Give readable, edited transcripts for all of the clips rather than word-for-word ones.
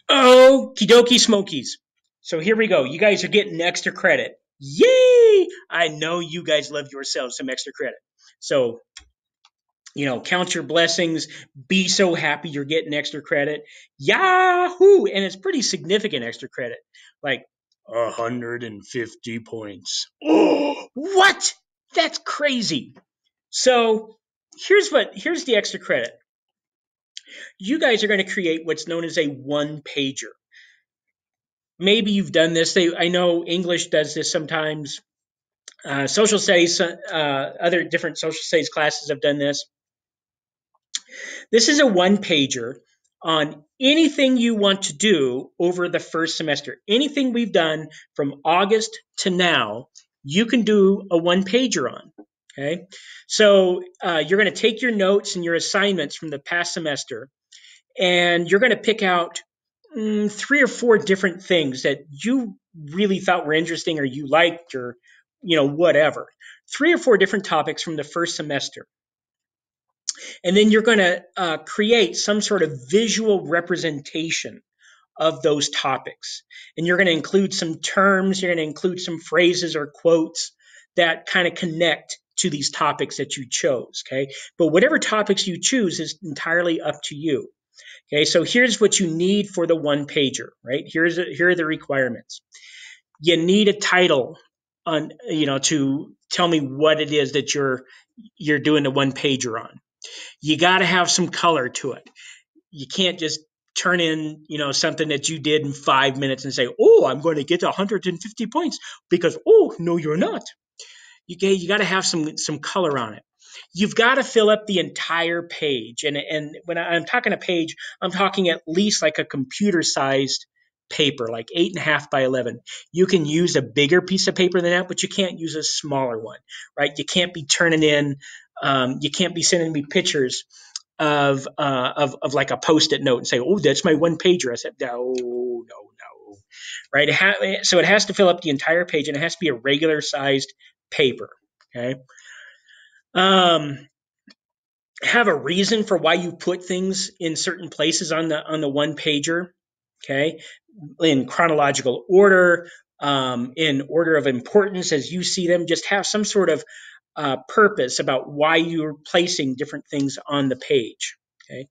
Okie dokie smokies. So here we go. You guys are getting extra credit. Yay! I know you guys love yourselves some extra credit. So, count your blessings. Be so happy you're getting extra credit. Yahoo! And it's pretty significant extra credit. Like 150 points. Oh, what? That's crazy. So here's the extra credit. You guys are going to create what's known as a one pager. Maybe you've done this. I know English does this sometimes. Social studies, other different social studies classes have done this. This is a one pager on anything you want to do over the first semester. Anything we've done from August to now, you can do a one pager on. Okay, so you're going to take your notes and your assignments from the past semester, and you're going to pick out three or four different things that you really thought were interesting or you liked or whatever. Three or four different topics from the first semester. And then you're going to create some sort of visual representation of those topics. And you're going to include some terms, you're going to include some phrases or quotes that kind of connect to these topics that you chose. Okay. But whatever topics you choose is entirely up to you. Okay, so here's what you need for the one pager, right? Here are the requirements. You need a title on, to tell me what it is that you're doing the one pager on. You got to have some color to it. You can't just turn in, something that you did in 5 minutes and say, "Oh, I'm going to get 150 points," because, "Oh, no, you're not." You got to have some color on it. You've got to fill up the entire page. And when I'm talking a page, I'm talking at least like a computer sized paper, like 8.5 by 11. You can use a bigger piece of paper than that, but you can't use a smaller one, right? You can't be turning in, you can't be sending me pictures of like a post-it note and say, "Oh, that's my one pager." I said, no, right? So it has to fill up the entire page, and it has to be a regular sized paper. Okay. Um, have a reason for why you put things in certain places on the one pager. Okay, in chronological order, in order of importance as you see them. Just have some sort of purpose about why you're placing different things on the page. Okay,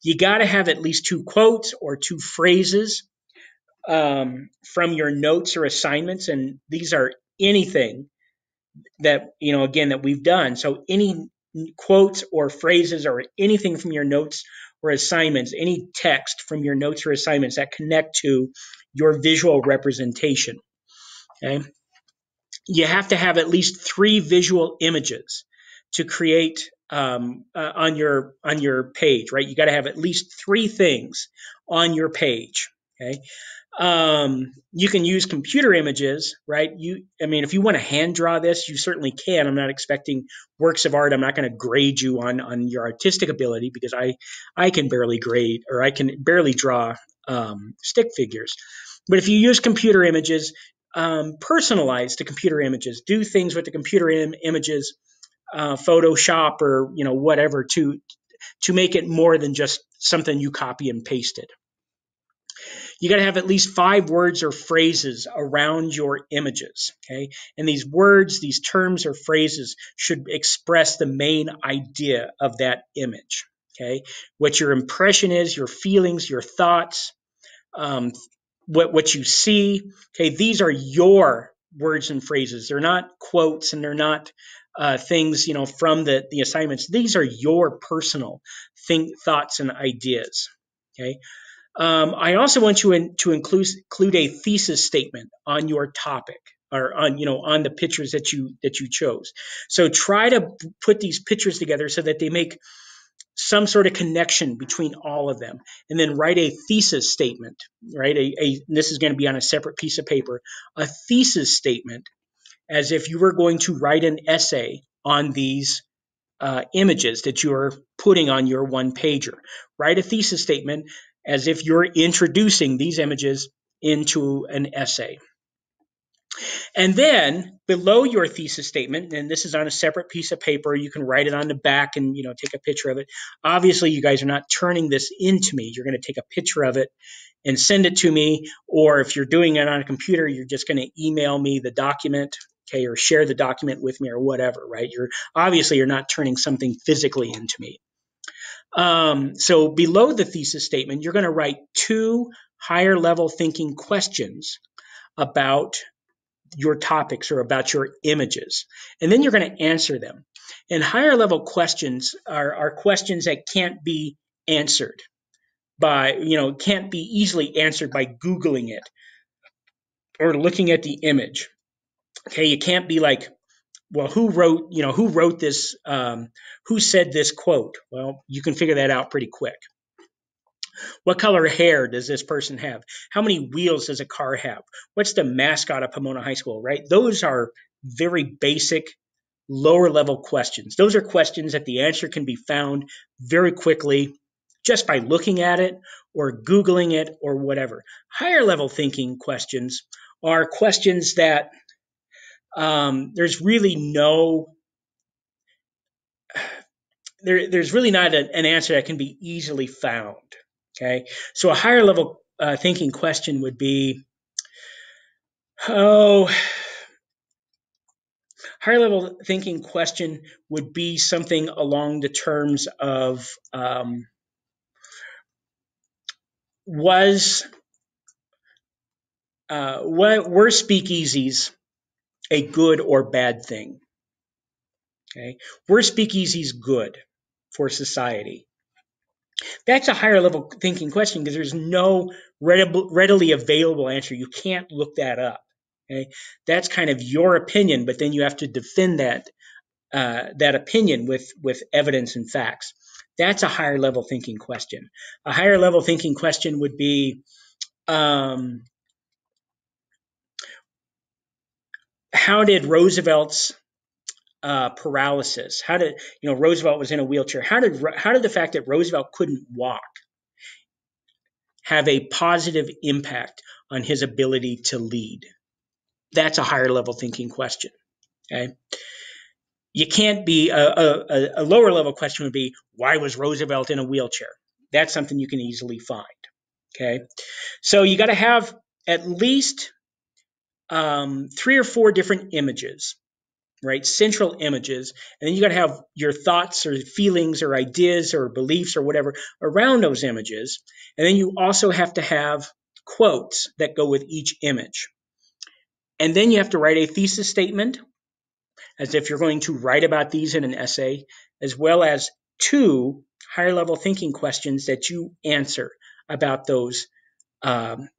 you got to have at least two quotes or two phrases from your notes or assignments, and these are anything that again that we've done. So any quotes or phrases or anything from your notes or assignments, any text from your notes or assignments that connect to your visual representation. Okay, you have to have at least 3 visual images to create on your page, right? You got to have at least 3 things on your page. Okay, you can use computer images, right? If you want to hand draw this, you certainly can. I'm not expecting works of art. I'm not going to grade you on your artistic ability because I can barely grade, or I can barely draw stick figures. But if you use computer images, personalize the computer images, do things with the computer images, Photoshop or whatever to make it more than just something you copy and pasted. You got to have at least 5 words or phrases around your images. Okay. And these words, these terms or phrases should express the main idea of that image. Okay. What your impression is, your feelings, your thoughts, what you see. Okay. These are your words and phrases. They're not quotes, and they're not things, from the assignments. These are your personal thoughts and ideas. Okay. I also want you to include a thesis statement on your topic, or on the pictures that you chose. So try to put these pictures together so that they make some sort of connection between all of them, and then write a thesis statement. Right, this is going to be on a separate piece of paper. A thesis statement, as if you were going to write an essay on these images that you're putting on your one pager. Write a thesis statement as if you're introducing these images into an essay. And then below your thesis statement, and this is on a separate piece of paper, you can write it on the back and take a picture of it. Obviously, you guys are not turning this into me. You're going to take a picture of it and send it to me. Or if you're doing it on a computer, you're just going to email me the document, okay, or share the document with me or whatever, right? You're not turning something physically into me. So below the thesis statement, you're going to write 2 higher level thinking questions about your topics or about your images. And then you're going to answer them. And higher level questions are questions that can't be answered by, can't be easily answered by Googling it or looking at the image. Okay, you can't be like, well, who wrote this, who said this quote? Well, you can figure that out pretty quick. What color hair does this person have? How many wheels does a car have? What's the mascot of Pomona High School, right? Those are very basic, lower level questions. Those are questions that the answer can be found very quickly just by looking at it or Googling it or whatever. Higher level thinking questions are questions that there's really not an answer that can be easily found. Okay, so a higher level thinking question would be, higher level thinking question would be something along the terms of, were speakeasies a good or bad thing? Okay, were speakeasies good for society? That's a higher level thinking question because there's no readily available answer. You can't look that up. Okay, that's kind of your opinion, but then you have to defend that opinion with evidence and facts. That's a higher level thinking question. A higher level thinking question would be, how did Roosevelt's paralysis? Roosevelt was in a wheelchair. How did the fact that Roosevelt couldn't walk have a positive impact on his ability to lead? That's a higher level thinking question. Okay. You can't be a lower level question would be, why was Roosevelt in a wheelchair? That's something you can easily find. Okay. So you got to have at least 3 or 4 different images, right? Central images. And then you got to have your thoughts or feelings or ideas or beliefs or whatever around those images. And then you also have to have quotes that go with each image. And then you have to write a thesis statement, as if you're going to write about these in an essay, as well as 2 higher level thinking questions that you answer about those, about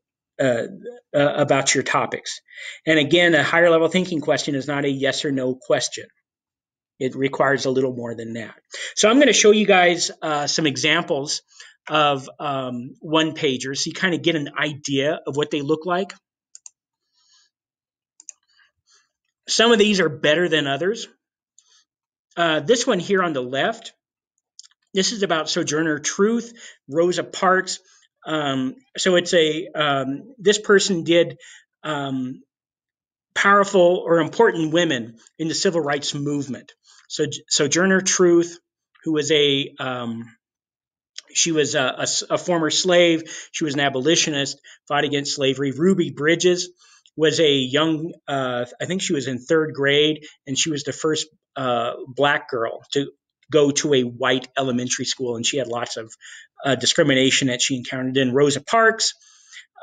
your topics. And again, a higher level thinking question is not a yes or no question. It requires a little more than that. So I'm going to show you guys some examples of one-pagers so you kind of get an idea of what they look like. Some of these are better than others. This one here on the left, this is about Sojourner Truth, Rosa Parks. So it's this person did powerful or important women in the civil rights movement. So Sojourner Truth, who was she was a former slave. She was an abolitionist, fought against slavery. Ruby Bridges was a young, I think she was in 3rd grade, and she was the first black girl to go to a white elementary school, and she had lots of discrimination that she encountered. Then Rosa Parks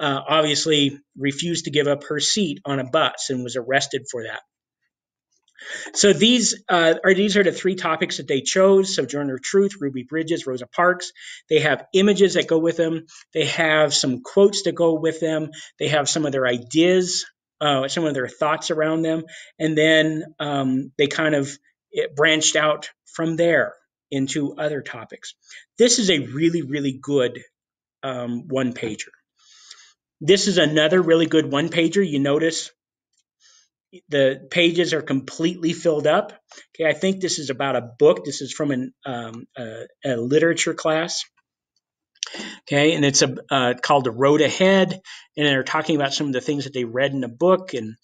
obviously refused to give up her seat on a bus and was arrested for that. So these are the 3 topics that they chose: Sojourner Truth, Ruby Bridges, Rosa Parks. They have images that go with them. They have some quotes that go with them. They have some of their ideas, some of their thoughts around them. And then they kind of branched out from there into other topics. This is a really, really good one-pager. This is another really good one-pager. You notice the pages are completely filled up. Okay, I think this is about a book. This is from a literature class. Okay, and it's called The Road Ahead, and they're talking about some of the things that they read in the book and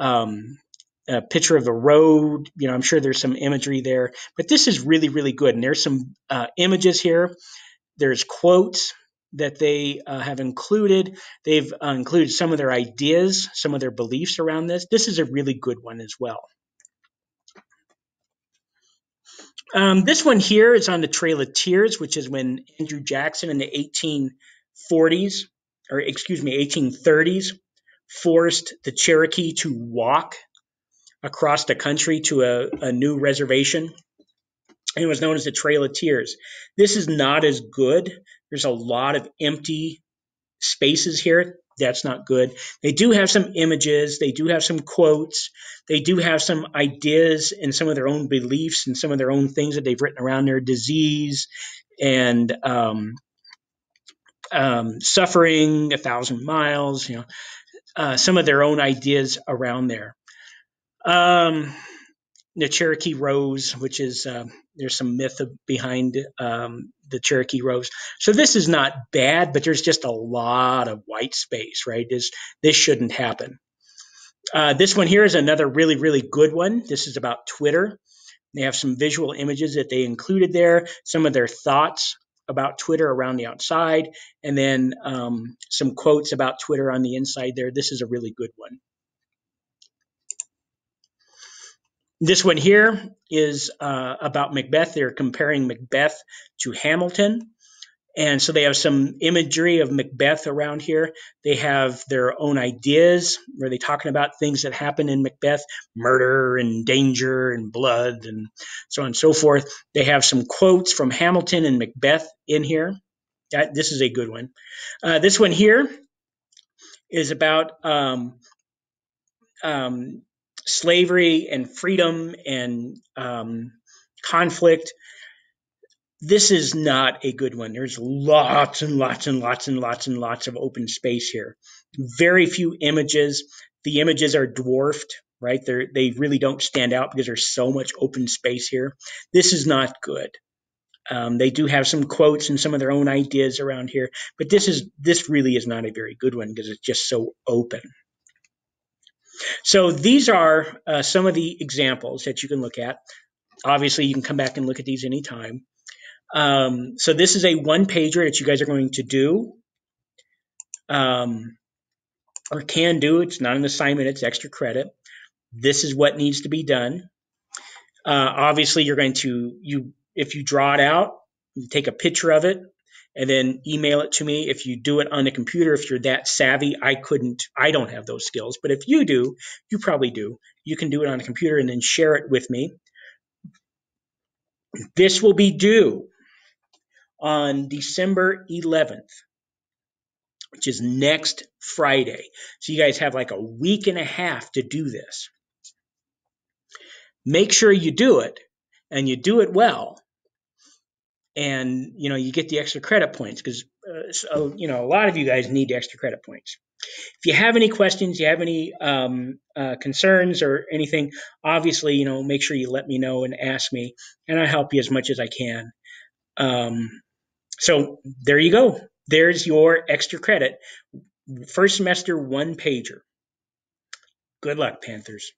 a picture of the road. I'm sure there's some imagery there, but this is really, really good. And there's some images here. There's quotes that they have included. They've included some of their ideas, some of their beliefs around this. This is a really good one as well. This one here is on the Trail of Tears, which is when Andrew Jackson in the 1840s, or excuse me, 1830s, forced the Cherokee to walk across the country to a new reservation. And it was known as the Trail of Tears. This is not as good. There's a lot of empty spaces here. That's not good. They do have some images. They do have some quotes. They do have some ideas and some of their own beliefs and some of their own things that they've written around their disease and suffering 1,000 miles, some of their own ideas around there. The Cherokee Rose, which is there's some myth behind the Cherokee Rose. So this is not bad, but there's just a lot of white space, right? This shouldn't happen. This one here is another really, really good one. This is about Twitter. They have some visual images that they included there, some of their thoughts about Twitter around the outside, and then some quotes about Twitter on the inside there. This is a really good one. This one here is about Macbeth. They're comparing Macbeth to Hamilton. And so they have some imagery of Macbeth around here. They have their own ideas where they're talking about things that happen in Macbeth, murder and danger and blood and so on and so forth. They have some quotes from Hamilton and Macbeth in here. This is a good one. This one here is about slavery and freedom and conflict. This is not a good one. There's lots and lots and lots and lots and lots of open space here. Very few images. The images are dwarfed, right? They really don't stand out because there's so much open space here. This is not good. They do have some quotes and some of their own ideas around here, but this really is not a very good one because it's just so open. So these are some of the examples that you can look at. Obviously, you can come back and look at these anytime. So this is a one-pager that you guys are going to do or can do. It's not an assignment. It's extra credit. This is what needs to be done. Obviously, you're going to, if you draw it out, you take a picture of it and then email it to me. If you do it on the computer, if you're that savvy, I don't have those skills. But if you do, you probably do. You can do it on a computer and then share it with me. This will be due on December 11th, which is next Friday. So you guys have like a week and a half to do this. Make sure you do it and you do it well. And, you get the extra credit points because, a lot of you guys need extra credit points. If you have any questions, you have any concerns or anything, obviously, make sure you let me know and ask me, and I'll help you as much as I can. So there you go. There's your extra credit. First semester one-pager. Good luck, Panthers.